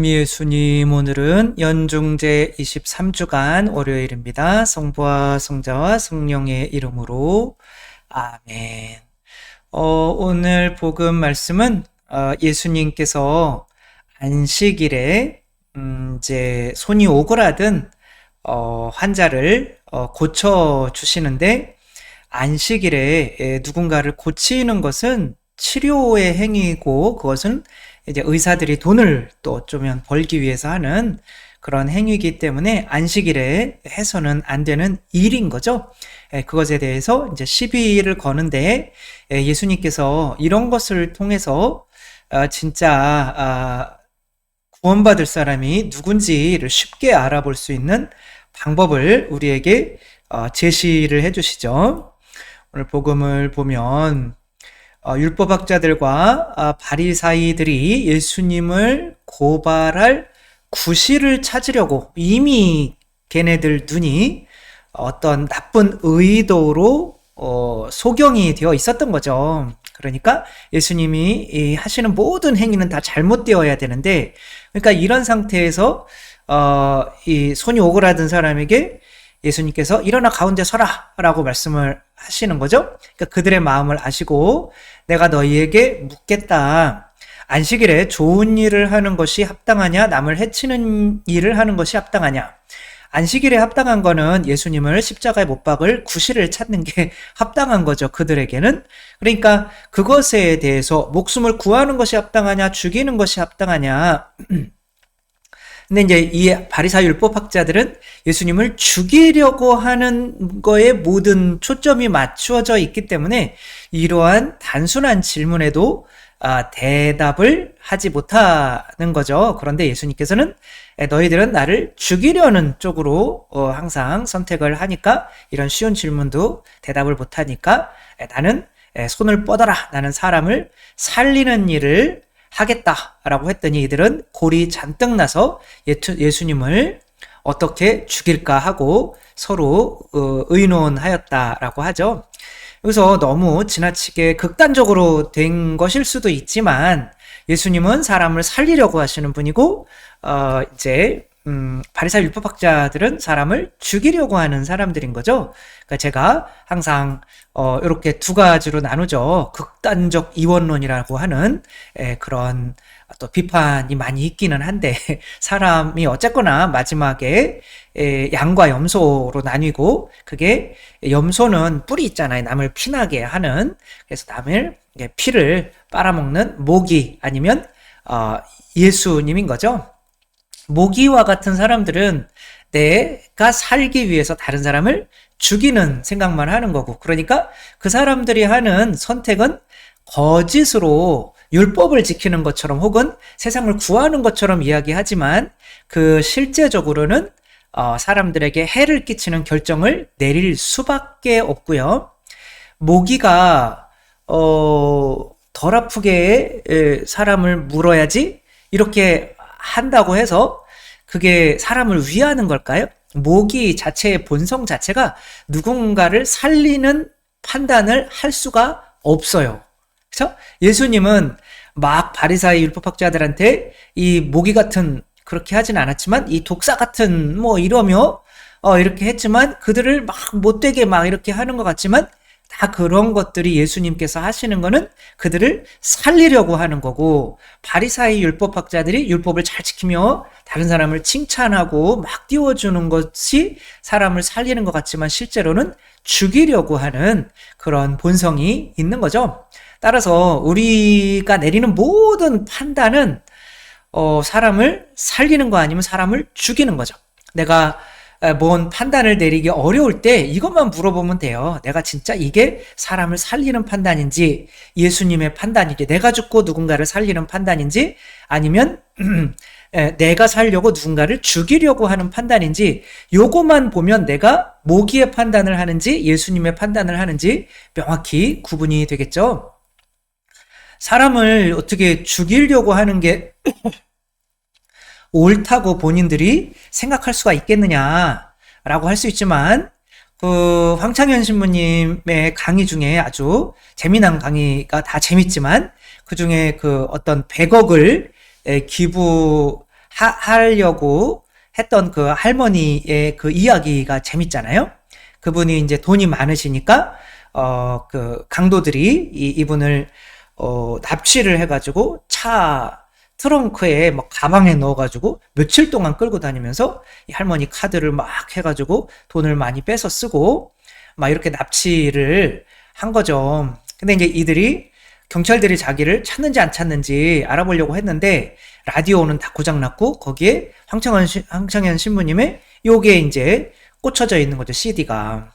예수님, 오늘은 연중제 23주간 월요일입니다. 성부와 성자와 성령의 이름으로 아멘. 오늘 복음 말씀은 예수님께서 안식일에 이제 손이 오그라든 환자를 고쳐 주시는데, 안식일에 누군가를 고치는 것은 치료의 행위고, 그것은 이제 의사들이 돈을 또 어쩌면 벌기 위해서 하는 그런 행위이기 때문에 안식일에 해서는 안 되는 일인 거죠. 그것에 대해서 이제 시비를 거는데, 예수님께서 이런 것을 통해서 진짜 구원받을 사람이 누군지를 쉽게 알아볼 수 있는 방법을 우리에게 제시를 해주시죠. 오늘 복음을 보면 율법학자들과 바리사이들이 예수님을 고발할 구실을 찾으려고 이미 걔네들 눈이 어떤 나쁜 의도로 소경이 되어 있었던 거죠. 그러니까 예수님이 하시는 모든 행위는 다 잘못되어야 되는데, 그러니까 이런 상태에서 이 손이 오그라든 사람에게 예수님께서 일어나 가운데 서라 라고 말씀을 하시는 거죠. 그러니까 그들의 마음을 아시고, 내가 너희에게 묻겠다. 안식일에 좋은 일을 하는 것이 합당하냐, 남을 해치는 일을 하는 것이 합당하냐. 안식일에 합당한 거는 예수님을 십자가에 못 박을 구실을 찾는 게 합당한 거죠, 그들에게는. 그러니까 그것에 대해서 목숨을 구하는 것이 합당하냐, 죽이는 것이 합당하냐. 근데 이제 이 바리사이 율법학자들은 예수님을 죽이려고 하는 거에 모든 초점이 맞추어져 있기 때문에 이러한 단순한 질문에도 대답을 하지 못하는 거죠. 그런데 예수님께서는 너희들은 나를 죽이려는 쪽으로 항상 선택을 하니까, 이런 쉬운 질문도 대답을 못하니까 나는 손을 뻗어라, 나는 사람을 살리는 일을 하겠다라고 했더니 이들은 골이 잔뜩 나서 예수님을 어떻게 죽일까 하고 서로 의논하였다라고 하죠. 여기서 너무 지나치게 극단적으로 된 것일 수도 있지만, 예수님은 사람을 살리려고 하시는 분이고, 이제 바리사이 율법학자들은 사람을 죽이려고 하는 사람들인 거죠. 그러니까 제가 항상 이렇게 두 가지로 나누죠. 극단적 이원론이라고 하는 그런 또 비판이 많이 있기는 한데, 사람이 어쨌거나 마지막에 양과 염소로 나뉘고, 그게 염소는 뿔이 있잖아요. 남을 피나게 하는. 그래서 남을 피를 빨아먹는 모기, 아니면 예수님인 거죠. 모기와 같은 사람들은 내가 살기 위해서 다른 사람을 죽이는 생각만 하는 거고, 그러니까 그 사람들이 하는 선택은 거짓으로 율법을 지키는 것처럼 혹은 세상을 구하는 것처럼 이야기하지만, 그 실제적으로는 사람들에게 해를 끼치는 결정을 내릴 수밖에 없고요. 모기가 덜 아프게 사람을 물어야지 이렇게 한다고 해서 그게 사람을 위하는 걸까요? 모기 자체의 본성 자체가 누군가를 살리는 판단을 할 수가 없어요. 그렇죠? 예수님은 막 바리사이 율법학자들한테 이 모기 같은, 그렇게 하진 않았지만 이 독사 같은 뭐 이러며 이렇게 했지만, 그들을 막 못되게 막 이렇게 하는 것 같지만, 다 그런 것들이 예수님께서 하시는 거는 그들을 살리려고 하는 거고, 바리사이 율법학자들이 율법을 잘 지키며 다른 사람을 칭찬하고 막 띄워주는 것이 사람을 살리는 것 같지만 실제로는 죽이려고 하는 그런 본성이 있는 거죠. 따라서 우리가 내리는 모든 판단은 사람을 살리는 거 아니면 사람을 죽이는 거죠. 내가 뭔 판단을 내리기 어려울 때 이것만 물어보면 돼요. 내가 진짜 이게 사람을 살리는 판단인지, 예수님의 판단인지, 내가 죽고 누군가를 살리는 판단인지, 아니면 내가 살려고 누군가를 죽이려고 하는 판단인지, 요거만 보면 내가 모기의 판단을 하는지 예수님의 판단을 하는지 명확히 구분이 되겠죠. 사람을 어떻게 죽이려고 하는 게 옳다고 본인들이 생각할 수가 있겠느냐라고 할 수 있지만, 그 황창현 신부님의 강의 중에 아주 재미난 강의가 다 재밌지만, 그 중에 그 어떤 100억을 기부 하려고 했던 그 할머니의 그 이야기가 재밌잖아요. 그분이 이제 돈이 많으시니까 그 강도들이 이분을 납치를 해가지고 차 트렁크에 뭐 가방에 넣어가지고 며칠 동안 끌고 다니면서 이 할머니 카드를 막 해가지고 돈을 많이 빼서 쓰고 막 이렇게 납치를 한 거죠. 근데 이제 이들이 경찰들이 자기를 찾는지 안 찾는지 알아보려고 했는데 라디오는 다 고장났고 거기에 황창현 신부님의 요게 이제 꽂혀져 있는 거죠, CD가.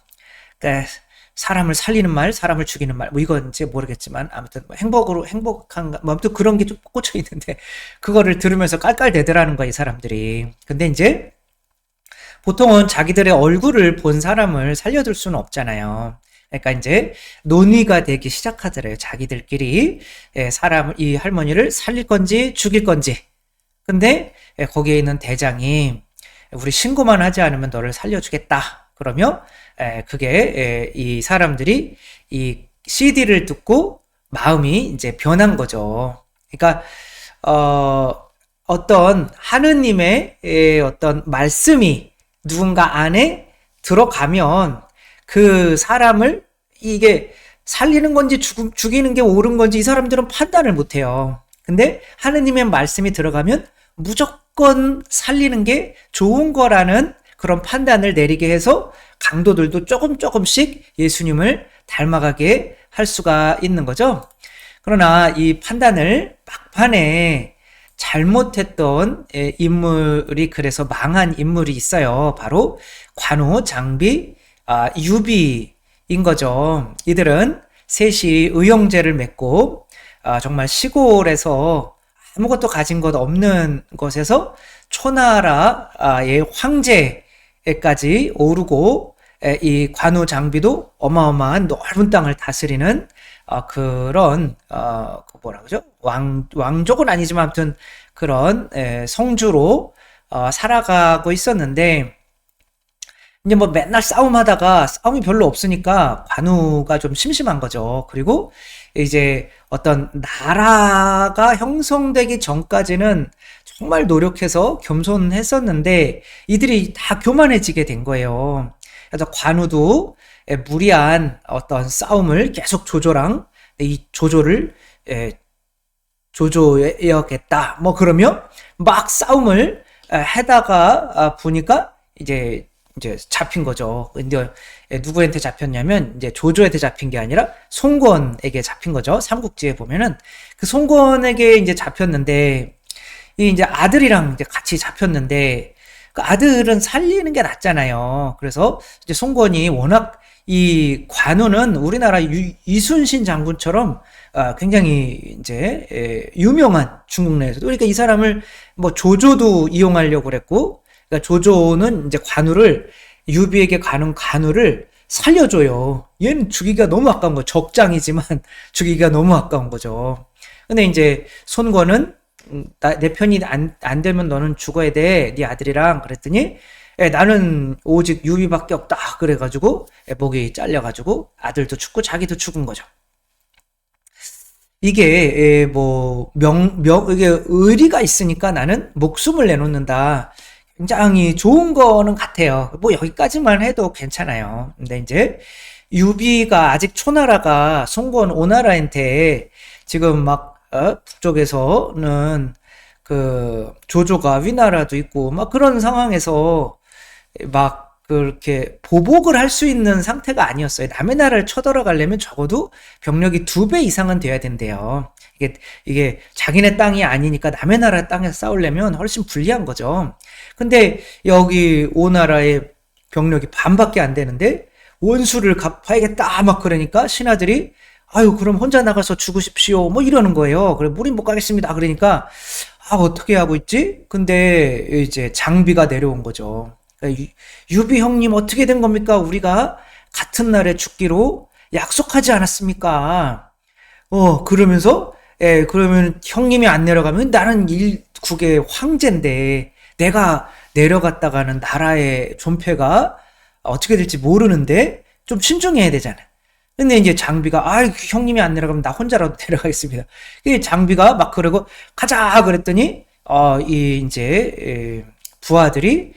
그러니까 사람을 살리는 말, 사람을 죽이는 말, 뭐 이건지 모르겠지만 아무튼 뭐 행복한가, 뭐 아무튼 그런 게 좀 꽂혀 있는데 그거를 들으면서 깔깔대더라는 거야, 이 사람들이. 근데 이제 보통은 자기들의 얼굴을 본 사람을 살려둘 수는 없잖아요. 그러니까 이제 논의가 되기 시작하더래요. 자기들끼리 이 할머니를 살릴 건지 죽일 건지. 근데 거기에 있는 대장이 우리 신고만 하지 않으면 너를 살려주겠다. 그러면 그게 이 사람들이 이 CD를 듣고 마음이 이제 변한 거죠. 그러니까 어떤 하느님의 어떤 말씀이 누군가 안에 들어가면 그 사람을 이게 살리는 건지 죽이는 게 옳은 건지 이 사람들은 판단을 못 해요. 근데 하느님의 말씀이 들어가면 무조건 살리는 게 좋은 거라는 그런 판단을 내리게 해서 강도들도 조금씩 예수님을 닮아가게 할 수가 있는 거죠. 그러나 이 판단을 막판에 잘못했던 인물이 그래서 망한 인물이 있어요. 바로 관우, 장비, 유비인 거죠. 이들은 셋이 의형제를 맺고 정말 시골에서 아무것도 가진 것 없는 곳에서 초나라의 황제까지 오르고 이 관우 장비도 어마어마한 넓은 땅을 다스리는 그런 뭐라 그러죠? 왕족은 아니지만 아무튼 그런 성주로 살아가고 있었는데 이제 뭐 맨날 싸움하다가 싸움이 별로 없으니까 관우가 좀 심심한 거죠. 그리고 이제 어떤 나라가 형성되기 전까지는 정말 노력해서 겸손했었는데 이들이 다 교만해지게 된 거예요. 그래서 관우도 무리한 어떤 싸움을 계속 조조랑 이 조조를 조조해야겠다. 뭐 그러면 막 싸움을 하다가 보니까 이제 잡힌 거죠. 근데 누구한테 잡혔냐면 이제 조조한테 잡힌 게 아니라 송건에게 잡힌 거죠. 삼국지에 보면은 그 송건에게 이제 잡혔는데 이 이제 아들이랑 이제 같이 잡혔는데 그 아들은 살리는 게 낫잖아요. 그래서 이제 송건이 워낙 이 관우는 우리나라 이순신 장군처럼 굉장히 이제 유명한 중국 내에서도 그러니까 이 사람을 뭐 조조도 이용하려고 그랬고 그러니까 조조는 이제 관우를 유비에게 가는 관우를 살려줘요. 얘는 죽이기가 너무 아까운 거 적장이지만 죽이기가 너무 아까운 거죠. 근데 이제 손권은 내 편이 안 되면 너는 죽어야 돼. 네 아들이랑 그랬더니 나는 오직 유비밖에 없다. 그래가지고 목이 잘려가지고 아들도 죽고 자기도 죽은 거죠. 이게 이게 의리가 있으니까 나는 목숨을 내놓는다. 굉장히 좋은 거는 같아요. 뭐 여기까지만 해도 괜찮아요. 근데 이제 유비가 아직 초나라가 송건 오나라한테 지금 막 북쪽에서는 그 조조가 위나라도 있고 막 그런 상황에서 막 그렇게 보복을 할 수 있는 상태가 아니었어요. 남의 나라를 쳐들어가려면 적어도 병력이 2배 이상은 돼야 된대요. 이게 자기네 땅이 아니니까 남의 나라 땅에서 싸우려면 훨씬 불리한 거죠. 근데 여기 오나라의 병력이 반밖에 안 되는데 원수를 갚아야겠다 막 그러니까 신하들이 아유 그럼 혼자 나가서 죽으십시오 뭐 이러는 거예요. 그래 우린 못 가겠습니다. 그러니까 어떻게 하고 있지? 근데 이제 장비가 내려온 거죠. 유비 형님 어떻게 된 겁니까? 우리가 같은 날에 죽기로 약속하지 않았습니까? 그러면서 그러면 형님이 안 내려가면 나는 일국의 황제인데 내가 내려갔다가는 나라의 존폐가 어떻게 될지 모르는데 좀 신중해야 되잖아. 근데 이제 장비가 형님이 안 내려가면 나 혼자라도 내려가겠습니다. 장비가 막 그러고 가자 그랬더니 이 이제 부하들이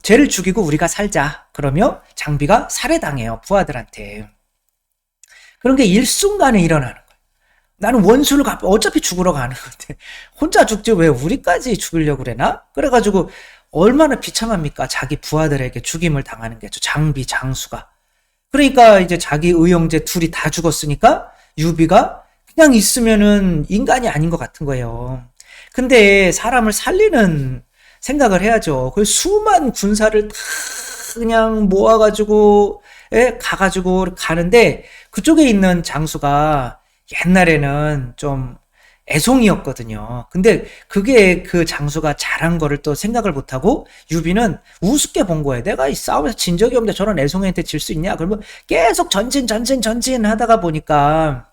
쟤를 죽이고 우리가 살자. 그러며 장비가 살해당해요. 부하들한테. 그런 게 일순간에 일어나는 거예요. 나는 원수를 어차피 죽으러 가는 건데 혼자 죽지 왜 우리까지 죽이려고 그래나? 그래가지고 얼마나 비참합니까? 자기 부하들에게 죽임을 당하는 게 장비, 장수가. 그러니까 이제 자기 의형제 둘이 다 죽었으니까 유비가 그냥 있으면은 인간이 아닌 것 같은 거예요. 근데 사람을 살리는 생각을 해야죠. 그 수만 군사를 다 그냥 모아가지고 가가지고 가는데 그쪽에 있는 장수가 옛날에는 좀 애송이었거든요. 근데 그게 그 장수가 잘한 거를 또 생각을 못하고 유비는 우습게 본 거예요. 내가 이 싸움에서 진 적이 없는데 저런 애송이한테 질 수 있냐? 그러면 계속 전진 하다가 보니까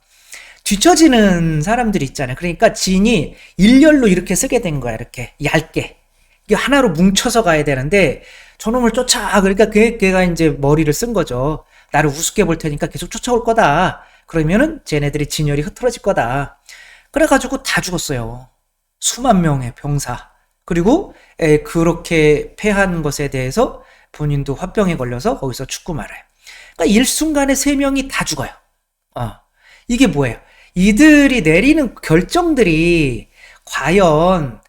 뒤처지는 사람들이 있잖아요. 그러니까 진이 일렬로 이렇게 쓰게 된 거야. 이렇게 얇게. 이게 하나로 뭉쳐서 가야 되는데 저놈을 쫓아. 그러니까 걔가 이제 머리를 쓴 거죠. 나를 우습게 볼 테니까 계속 쫓아올 거다. 그러면은 쟤네들이 진열이 흐트러질 거다. 그래가지고 다 죽었어요. 수만 명의 병사. 그리고 그렇게 패한 것에 대해서 본인도 화병에 걸려서 거기서 죽고 말아요. 그러니까 일순간에 3명이 다 죽어요. 이게 뭐예요? 이들이 내리는 결정들이 과연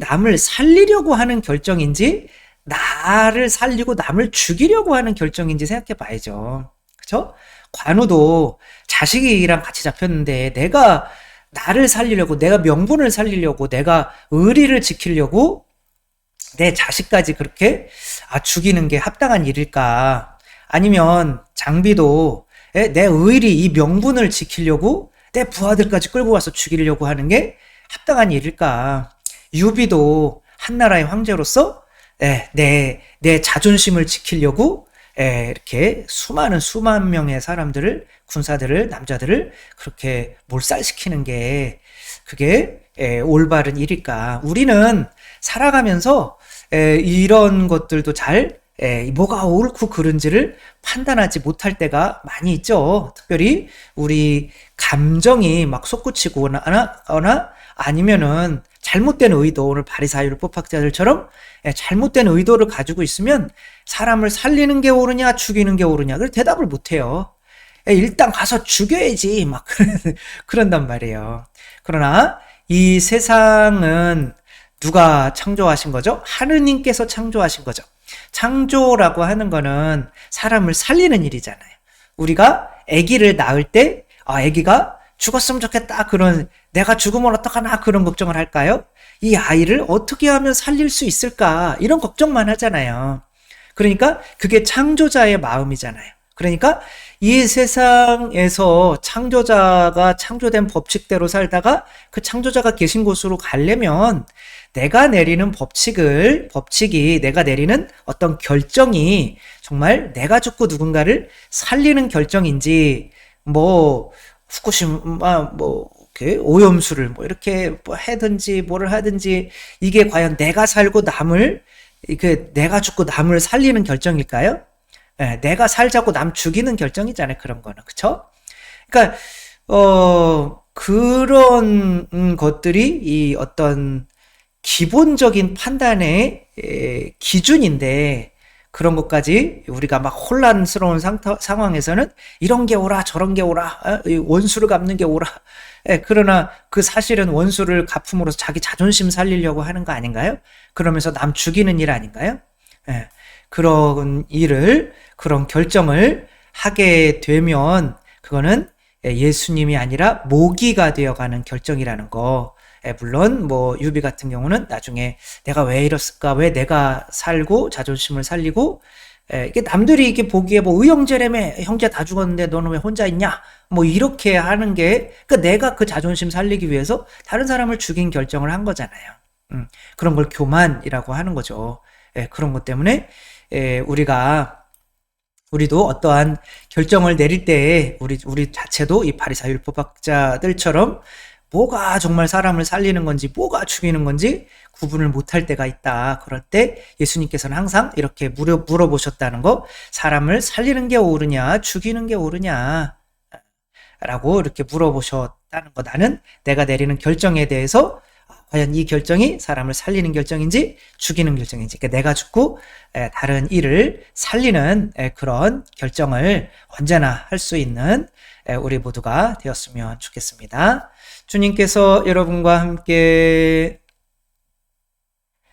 남을 살리려고 하는 결정인지 나를 살리고 남을 죽이려고 하는 결정인지 생각해 봐야죠. 그쵸? 관우도 자식이랑 같이 잡혔는데 내가 나를 살리려고, 내가 명분을 살리려고, 내가 의리를 지키려고 내 자식까지 그렇게 죽이는 게 합당한 일일까? 아니면 장비도 내 의리, 이 명분을 지키려고 내 부하들까지 끌고 와서 죽이려고 하는 게 합당한 일일까? 유비도 한나라의 황제로서 내 자존심을 지키려고 이렇게 수만 명의 사람들을, 군사들을, 남자들을 그렇게 몰살시키는 게 그게 올바른 일일까? 우리는 살아가면서 이런 것들도 잘 뭐가 옳고 그른지를 판단하지 못할 때가 많이 있죠. 특별히 우리 감정이 막 솟구치거나 아니면은 잘못된 의도, 오늘 바리사이를 학자들처럼 잘못된 의도를 가지고 있으면 사람을 살리는 게 옳으냐 죽이는 게 옳으냐 그걸 대답을 못해요. 일단 가서 죽여야지 막 그런단 말이에요. 그러나 이 세상은 누가 창조하신 거죠? 하느님께서 창조하신 거죠. 창조라고 하는 거는 사람을 살리는 일이잖아요. 우리가 아기를 낳을 때 아기가 죽었으면 좋겠다 그런 내가 죽으면 어떡하나 그런 걱정을 할까요? 이 아이를 어떻게 하면 살릴 수 있을까 이런 걱정만 하잖아요. 그러니까 그게 창조자의 마음이잖아요. 그러니까 이 세상에서 창조자가 창조된 법칙대로 살다가 그 창조자가 계신 곳으로 가려면 내가 내리는 법칙이 내가 내리는 어떤 결정이 정말 내가 죽고 누군가를 살리는 결정인지 후쿠시마 오염수를 이렇게 하든지 뭐를 하든지 이게 과연 내가 살고 내가 죽고 남을 살리는 결정일까요? 내가 살자고 남 죽이는 결정이잖아요. 그런 거는. 그쵸? 그러니까 그런 것들이 이 어떤 기본적인 판단의 기준인데 그런 것까지 우리가 막 혼란스러운 상황에서는 이런 게 옳아 저런 게 옳아 원수를 갚는 게 옳아 그러나 그 사실은 원수를 갚음으로써 자기 자존심 살리려고 하는 거 아닌가요? 그러면서 남 죽이는 일 아닌가요? 그런 그런 결정을 하게 되면 그거는 예수님이 아니라 모기가 되어가는 결정이라는 거. 물론 유비 같은 경우는 나중에 내가 왜 이랬을까, 왜 내가 살고 자존심을 살리고 이게 남들이 이게 보기에 의형제라며 형제 다 죽었는데 너는 왜 혼자 있냐 이렇게 하는 게 그러니까 내가 그 자존심 살리기 위해서 다른 사람을 죽인 결정을 한 거잖아요. 그런 걸 교만이라고 하는 거죠. 그런 것 때문에 우리도 어떠한 결정을 내릴 때 우리 자체도 이 바리사이 율법학자들처럼 뭐가 정말 사람을 살리는 건지 뭐가 죽이는 건지 구분을 못할 때가 있다. 그럴 때 예수님께서는 항상 이렇게 물어보셨다는 거, 사람을 살리는 게 옳으냐 죽이는 게 옳으냐 라고 이렇게 물어보셨다는 거. 나는 내가 내리는 결정에 대해서 과연 이 결정이 사람을 살리는 결정인지 죽이는 결정인지, 그러니까 내가 죽고 다른 이를 살리는 그런 결정을 언제나 할 수 있는 우리 모두가 되었으면 좋겠습니다. 주님께서 여러분과 함께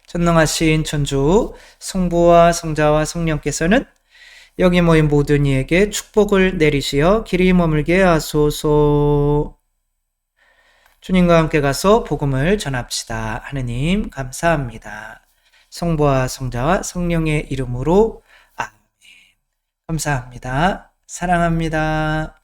전능하신 천주 성부와 성자와 성령께서는 여기 모인 모든 이에게 축복을 내리시어 길이 머물게 하소서. 주님과 함께 가서 복음을 전합시다. 하느님 감사합니다. 성부와 성자와 성령의 이름으로 아멘. 감사합니다. 사랑합니다.